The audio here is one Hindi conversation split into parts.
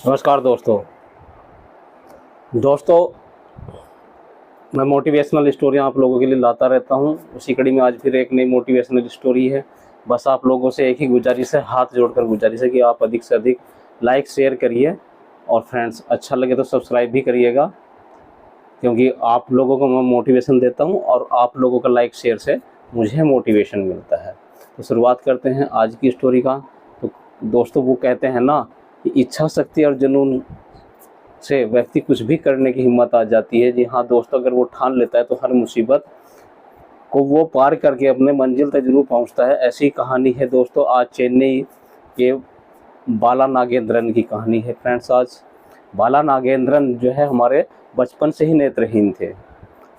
नमस्कार दोस्तों मैं मोटिवेशनल स्टोरियाँ आप लोगों के लिए लाता रहता हूँ। उसी कड़ी में आज फिर एक नई मोटिवेशनल स्टोरी है। बस आप लोगों से एक ही गुजारिश है, हाथ जोड़कर गुजारिश है कि आप अधिक से अधिक लाइक शेयर करिए और फ्रेंड्स अच्छा लगे तो सब्सक्राइब भी करिएगा, क्योंकि आप लोगों को मैं मोटिवेशन देता हूँ और आप लोगों का लाइक शेयर से मुझे मोटिवेशन मिलता है। तो शुरुआत करते हैं आज की स्टोरी का। तो दोस्तों, वो कहते हैं ना कि इच्छा शक्ति और जुनून से व्यक्ति कुछ भी करने की हिम्मत आ जाती है। जी हाँ दोस्तों, अगर वो ठान लेता है तो हर मुसीबत को वो पार करके अपने मंजिल तक जरूर पहुंचता है। ऐसी कहानी है दोस्तों आज चेन्नई के बाला नागेंद्रन की कहानी है। फ्रेंड्स, आज बाला नागेंद्रन जो है हमारे बचपन से ही नेत्रहीन थे।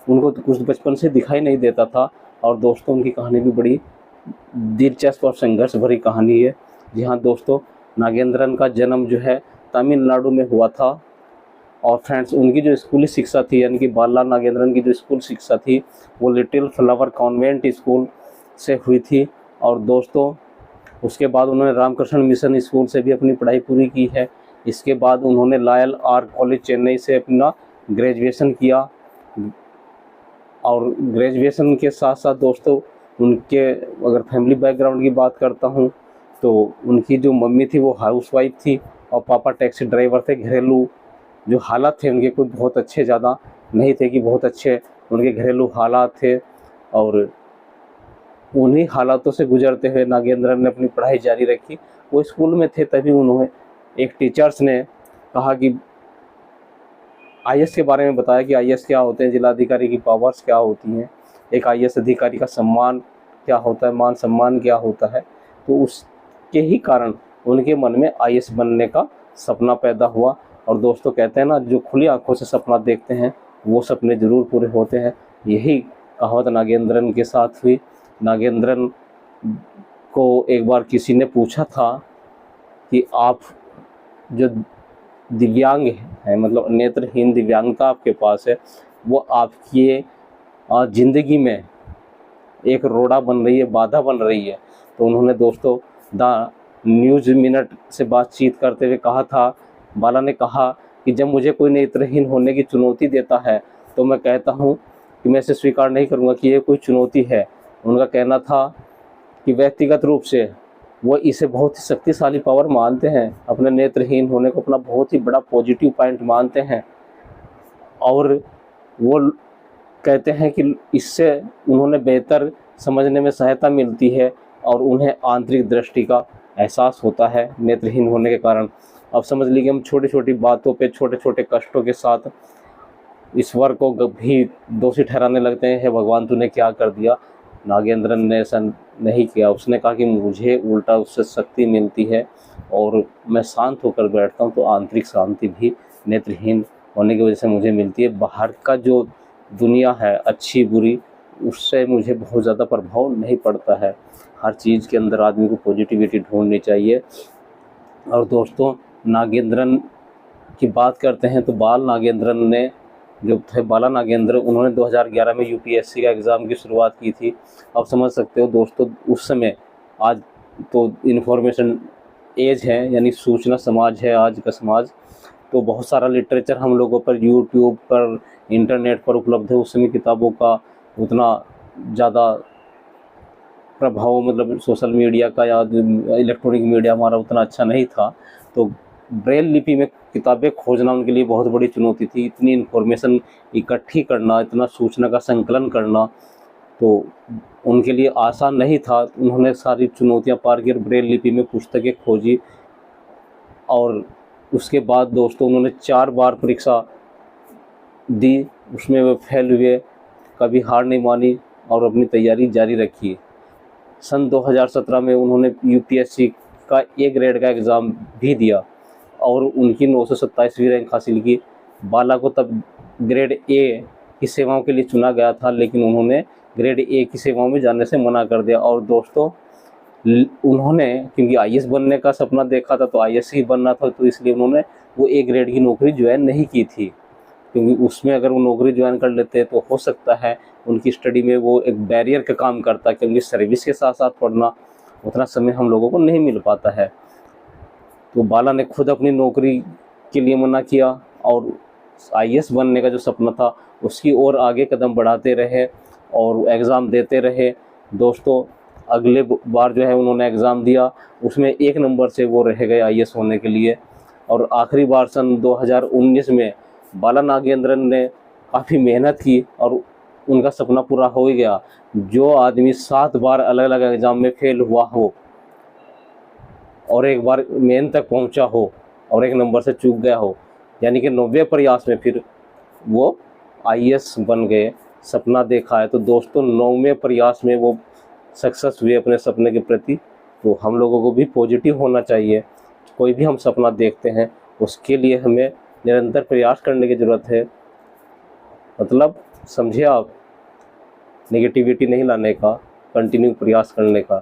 उनको कुछ बचपन से दिखाई नहीं देता था। और दोस्तों, उनकी कहानी भी बड़ी दिलचस्प और संघर्ष भरी कहानी है। जी हाँ दोस्तों, नागेंद्रन का जन्म जो है तमिलनाडु में हुआ था। और फ्रेंड्स, उनकी जो स्कूली शिक्षा थी, यानी कि बाला नागेंद्रन की जो स्कूल शिक्षा थी, वो लिटिल फ्लावर कॉन्वेंट स्कूल से हुई थी। और दोस्तों, उसके बाद उन्होंने रामकृष्ण मिशन स्कूल से भी अपनी पढ़ाई पूरी की है। इसके बाद उन्होंने लॉयल आर्ट कॉलेज चेन्नई से अपना ग्रेजुएशन किया। और ग्रेजुएशन के साथ साथ दोस्तों, उनके अगर फैमिली बैकग्राउंड की बात करता हूँ तो उनकी जो मम्मी थी वो हाउसवाइफ थी और पापा टैक्सी ड्राइवर थे। घरेलू जो हालात थे उनके कोई बहुत अच्छे ज़्यादा नहीं थे कि बहुत अच्छे उनके घरेलू हालात थे। और उन्हीं हालातों से गुजरते हुए नागेंद्रन ने अपनी पढ़ाई जारी रखी। वो स्कूल में थे तभी उन्होंने एक टीचर्स ने कहा कि आईएएस के बारे में बताया कि आईएएस क्या होते हैं, जिलाधिकारी की पावर्स क्या होती हैं, एक आईएएस अधिकारी का सम्मान क्या होता है, मान सम्मान क्या होता है। तो उसके ही कारण उनके मन में आईएएस बनने का सपना पैदा हुआ। और दोस्तों, कहते हैं ना, जो खुली आंखों से सपना देखते हैं वो सपने ज़रूर पूरे होते हैं। यही कहावत नागेंद्रन के साथ हुई। नागेंद्रन को एक बार किसी ने पूछा था कि आप जो दिव्यांग हैं, मतलब नेत्रहीन दिव्यांगता आपके पास है, वो आपकी ज़िंदगी में एक रोड़ा बन रही है, बाधा बन रही है। तो उन्होंने दोस्तों द न्यूज़ मिनट से बातचीत करते हुए कहा था, बाला ने कहा कि जब मुझे कोई नेत्रहीन होने की चुनौती देता है तो मैं कहता हूँ कि मैं इसे स्वीकार नहीं करूँगा कि ये कोई चुनौती है। उनका कहना था कि व्यक्तिगत रूप से वो इसे बहुत ही शक्तिशाली पावर मानते हैं, अपने नेत्रहीन होने को अपना बहुत ही बड़ा पॉजिटिव पॉइंट मानते हैं। और वो कहते हैं कि इससे उन्होंने बेहतर समझने में सहायता मिलती है और उन्हें आंतरिक दृष्टि का एहसास होता है नेत्रहीन होने के कारण। अब समझ लीजिए, हम छोटी छोटी बातों पे छोटे छोटे कष्टों के साथ ईश्वर को भी दोषी ठहराने लगते हैं, हे भगवान तूने क्या कर दिया। नागेंद्रन ने ऐसा नहीं किया। उसने कहा कि मुझे उल्टा उससे शक्ति मिलती है और मैं शांत होकर बैठता हूँ, तो आंतरिक शांति भी नेत्रहीन होने की वजह से मुझे मिलती है। बाहर का जो दुनिया है अच्छी बुरी, उससे मुझे बहुत ज़्यादा प्रभाव नहीं पड़ता है। हर चीज़ के अंदर आदमी को पॉजिटिविटी ढूंढनी चाहिए। और दोस्तों, नागेंद्रन की बात करते हैं तो बाल नागेंद्रन ने जो थे बाला नागेंद्र, उन्होंने 2011 में यूपीएससी का एग्ज़ाम की शुरुआत की थी। आप समझ सकते हो दोस्तों, उस समय, आज तो इन्फॉर्मेशन एज है, यानी सूचना समाज है आज का समाज, तो बहुत सारा लिटरेचर हम लोगों पर यूट्यूब पर इंटरनेट पर उपलब्ध है। उस समय किताबों का उतना ज़्यादा प्रभाव, मतलब सोशल मीडिया का या इलेक्ट्रॉनिक मीडिया हमारा उतना अच्छा नहीं था। तो ब्रेल लिपि में किताबें खोजना उनके लिए बहुत बड़ी चुनौती थी। इतनी इन्फॉर्मेशन इकट्ठी करना, इतना सूचना का संकलन करना, तो उनके लिए आसान नहीं था। उन्होंने सारी चुनौतियां पार कर ब्रेल लिपि में पुस्तकें खोजी। और उसके बाद दोस्तों, उन्होंने 4 बार परीक्षा दी, उसमें वे फेल हुए, कभी हार नहीं मानी और अपनी तैयारी जारी रखी। सन 2017 में उन्होंने यूपीएससी का ए ग्रेड का एग्ज़ाम भी दिया और उनकी 927वीं रैंक हासिल की। बाला को तब ग्रेड ए की सेवाओं के लिए चुना गया था, लेकिन उन्होंने ग्रेड ए की सेवाओं में जाने से मना कर दिया। और दोस्तों, उन्होंने क्योंकि आईएएस बनने का सपना देखा था, तो आईएएस ही बनना था, तो इसलिए उन्होंने वो ए ग्रेड की नौकरी ज्वाइन नहीं की थी। क्योंकि उसमें अगर वो नौकरी ज्वाइन कर लेते तो हो सकता है उनकी स्टडी में वो एक बैरियर का काम करता, क्योंकि सर्विस के साथ साथ पढ़ना उतना समय हम लोगों को नहीं मिल पाता है। तो बाला ने खुद अपनी नौकरी के लिए मना किया और आईएएस बनने का जो सपना था उसकी ओर आगे कदम बढ़ाते रहे और एग्ज़ाम देते रहे। दोस्तों अगले बार जो है उन्होंने एग्ज़ाम दिया, उसमें 1 नंबर से वो रह गए आईएएस होने के लिए। और आखिरी बार सन 2019 में बाला नागेंद्रन ने काफ़ी मेहनत की और उनका सपना पूरा हो ही गया। जो आदमी 7 बार अलग अलग एग्ज़ाम में फेल हुआ हो और एक बार मेन तक पहुंचा हो और 1 नंबर से चूक गया हो, यानी कि 90 प्रयास में फिर वो आईएएस बन गए। सपना देखा है तो दोस्तों 9वें प्रयास में वो सक्सेस हुए अपने सपने के प्रति। तो हम लोगों को भी पॉजिटिव होना चाहिए। कोई भी हम सपना देखते हैं उसके लिए हमें निरंतर प्रयास करने की ज़रूरत है। मतलब समझिए आप, नेगेटिविटी नहीं लाने का, कंटिन्यू प्रयास करने का।